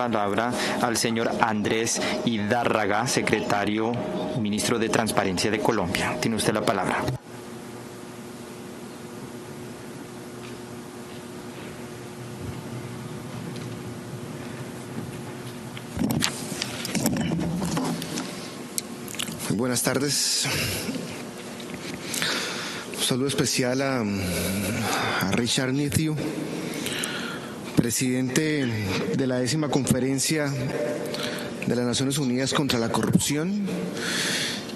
palabra al señor Andrés Hidárraga, secretario, ministro de Transparencia de Colombia. Tiene usted la palabra. Buenas tardes. Un saludo especial a Richard Nithieu, presidente de la 10ª Conferencia de las Naciones Unidas contra la Corrupción,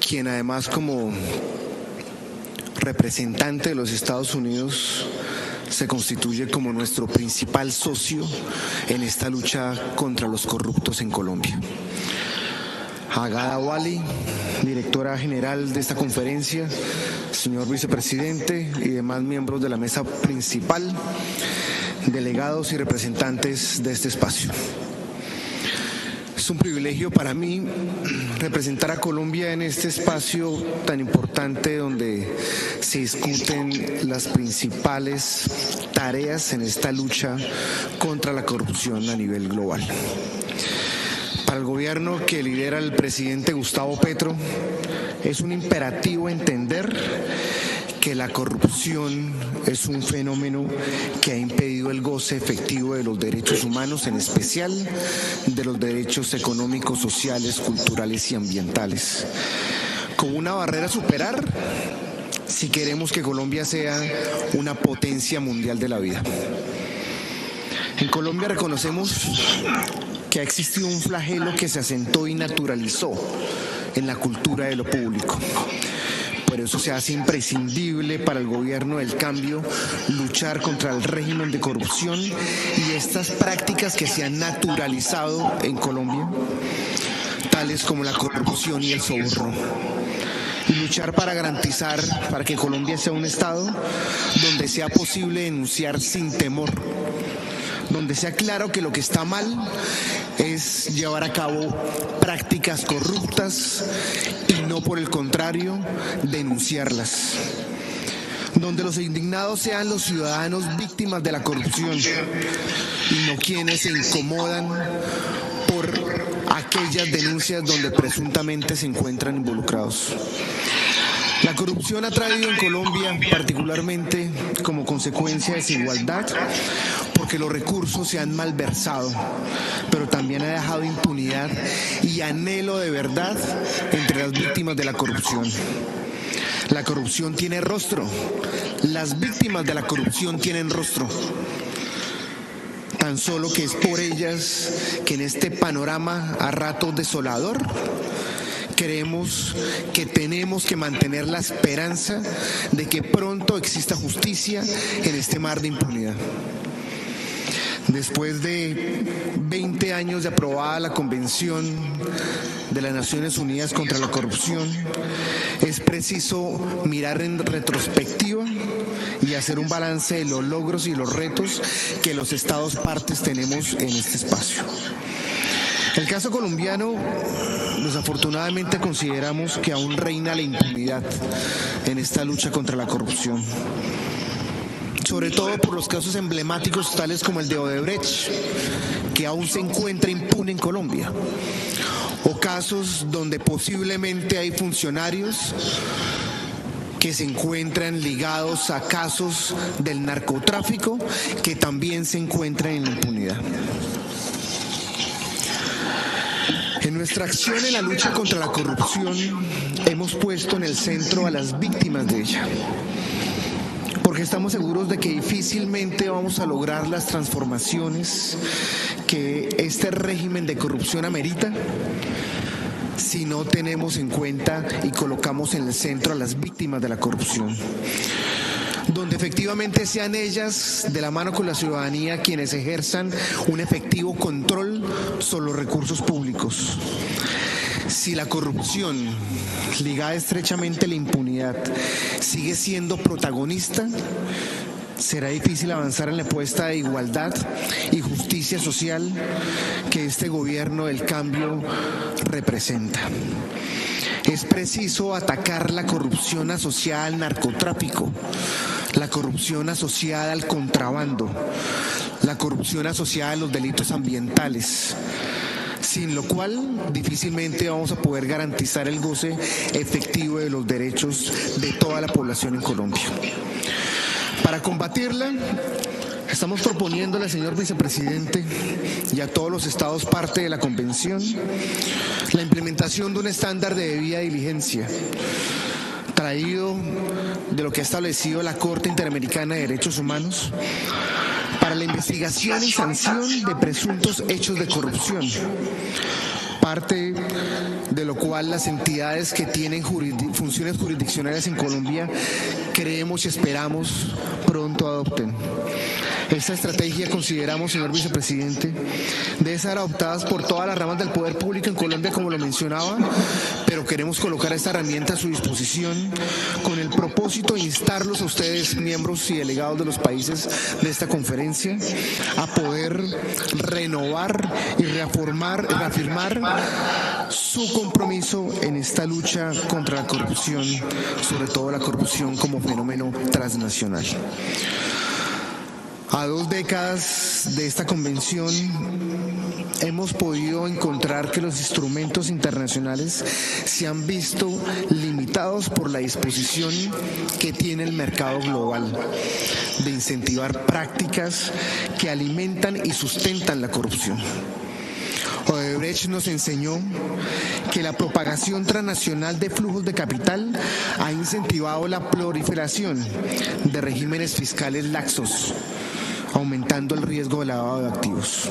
quien además como representante de los Estados Unidos se constituye como nuestro principal socio en esta lucha contra los corruptos en Colombia. Agada Wali, directora general de esta conferencia, señor vicepresidente y demás miembros de la mesa principal, delegados y representantes de este espacio. Es un privilegio para mí representar a Colombia en este espacio tan importante donde se discuten las principales tareas en esta lucha contra la corrupción a nivel global. Para el gobierno que lidera el presidente Gustavo Petro, es un imperativo entender que la corrupción es un fenómeno que ha impedido el goce efectivo de los derechos humanos, en especial de los derechos económicos, sociales, culturales y ambientales, como una barrera a superar si queremos que Colombia sea una potencia mundial de la vida. En Colombia reconocemos que ha existido un flagelo que se asentó y naturalizó en la cultura de lo público. Por eso se hace imprescindible para el gobierno del cambio luchar contra el régimen de corrupción y estas prácticas que se han naturalizado en Colombia, tales como la corrupción y el soborno. Y luchar para garantizar, para que Colombia sea un Estado donde sea posible denunciar sin temor, donde sea claro que lo que está mal es llevar a cabo prácticas corruptas y no, por el contrario, denunciarlas. Donde los indignados sean los ciudadanos víctimas de la corrupción y no quienes se incomodan por aquellas denuncias donde presuntamente se encuentran involucrados. La corrupción ha traído en Colombia, particularmente como consecuencia, desigualdad, porque los recursos se han malversado, pero también ha dejado impunidad y anhelo de verdad entre las víctimas de la corrupción. La corrupción tiene rostro, las víctimas de la corrupción tienen rostro. Tan solo que es por ellas que en este panorama a ratos desolador, creemos que tenemos que mantener la esperanza de que pronto exista justicia en este mar de impunidad. Después de 20 años de aprobada la Convención de las Naciones Unidas contra la Corrupción, es preciso mirar en retrospectiva y hacer un balance de los logros y los retos que los Estados partes tenemos en este espacio. El caso colombiano, desafortunadamente consideramos que aún reina la impunidad en esta lucha contra la corrupción, sobre todo por los casos emblemáticos tales como el de Odebrecht, que aún se encuentra impune en Colombia, o casos donde posiblemente hay funcionarios que se encuentran ligados a casos del narcotráfico que también se encuentran en la impunidad. En nuestra acción en la lucha contra la corrupción hemos puesto en el centro a las víctimas de ella, porque estamos seguros de que difícilmente vamos a lograr las transformaciones que este régimen de corrupción amerita si no tenemos en cuenta y colocamos en el centro a las víctimas de la corrupción, donde efectivamente sean ellas, de la mano con la ciudadanía, quienes ejerzan un efectivo control sobre los recursos públicos. Si la corrupción, ligada estrechamente a la impunidad, sigue siendo protagonista, será difícil avanzar en la apuesta de igualdad y justicia social que este gobierno del cambio representa. Es preciso atacar la corrupción asociada al narcotráfico, la corrupción asociada al contrabando, la corrupción asociada a los delitos ambientales, sin lo cual difícilmente vamos a poder garantizar el goce efectivo de los derechos de toda la población en Colombia. Para combatirla, estamos proponiéndole al señor vicepresidente y a todos los estados parte de la convención la implementación de un estándar de debida diligencia traído de lo que ha establecido la Corte Interamericana de Derechos Humanos para la investigación y sanción de presuntos hechos de corrupción, parte de lo cual las entidades que tienen funciones jurisdiccionales en Colombia creemos y esperamos pronto adopten. Esta estrategia, consideramos, señor vicepresidente, debe ser adoptada por todas las ramas del poder público en Colombia, como lo mencionaba, pero queremos colocar esta herramienta a su disposición con el propósito de instarlos a ustedes, miembros y delegados de los países de esta conferencia, a poder renovar y reafirmar su compromiso en esta lucha contra la corrupción, sobre todo la corrupción como fenómeno transnacional. A 2 décadas de esta convención hemos podido encontrar que los instrumentos internacionales se han visto limitados por la disposición que tiene el mercado global de incentivar prácticas que alimentan y sustentan la corrupción. Odebrecht nos enseñó que la propagación transnacional de flujos de capital ha incentivado la proliferación de regímenes fiscales laxos, aumentando el riesgo de lavado de activos.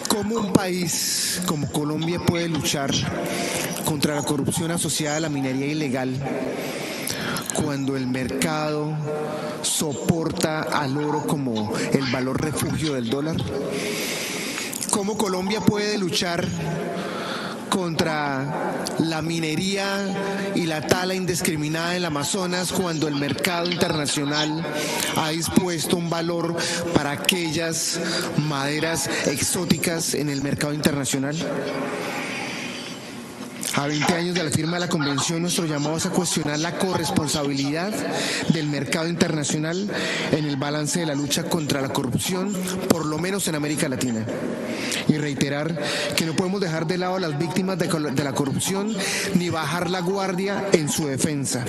¿Cómo un país como Colombia puede luchar contra la corrupción asociada a la minería ilegal cuando el mercado soporta al oro como el valor refugio del dólar? ¿Cómo Colombia puede luchar contra la minería y la tala indiscriminada en el Amazonas cuando el mercado internacional ha dispuesto un valor para aquellas maderas exóticas en el mercado internacional? A 20 años de la firma de la Convención, nuestro llamado es a cuestionar la corresponsabilidad del mercado internacional en el balance de la lucha contra la corrupción, por lo menos en América Latina. Y reiterar que no podemos dejar de lado a las víctimas de la corrupción ni bajar la guardia en su defensa.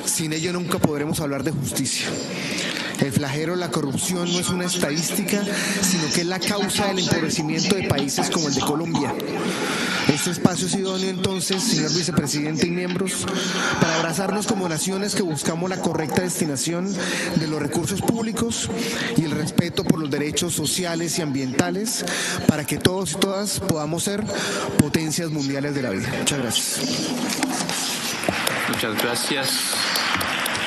Sin ello nunca podremos hablar de justicia. El flagelo de la corrupción no es una estadística, sino que es la causa del empobrecimiento de países como el de Colombia. Este espacio es idóneo entonces, señor vicepresidente y miembros, para abrazarnos como naciones que buscamos la correcta destinación de los recursos públicos y el respeto por los derechos sociales y ambientales para que todos y todas podamos ser potencias mundiales de la vida. Muchas gracias. Muchas gracias.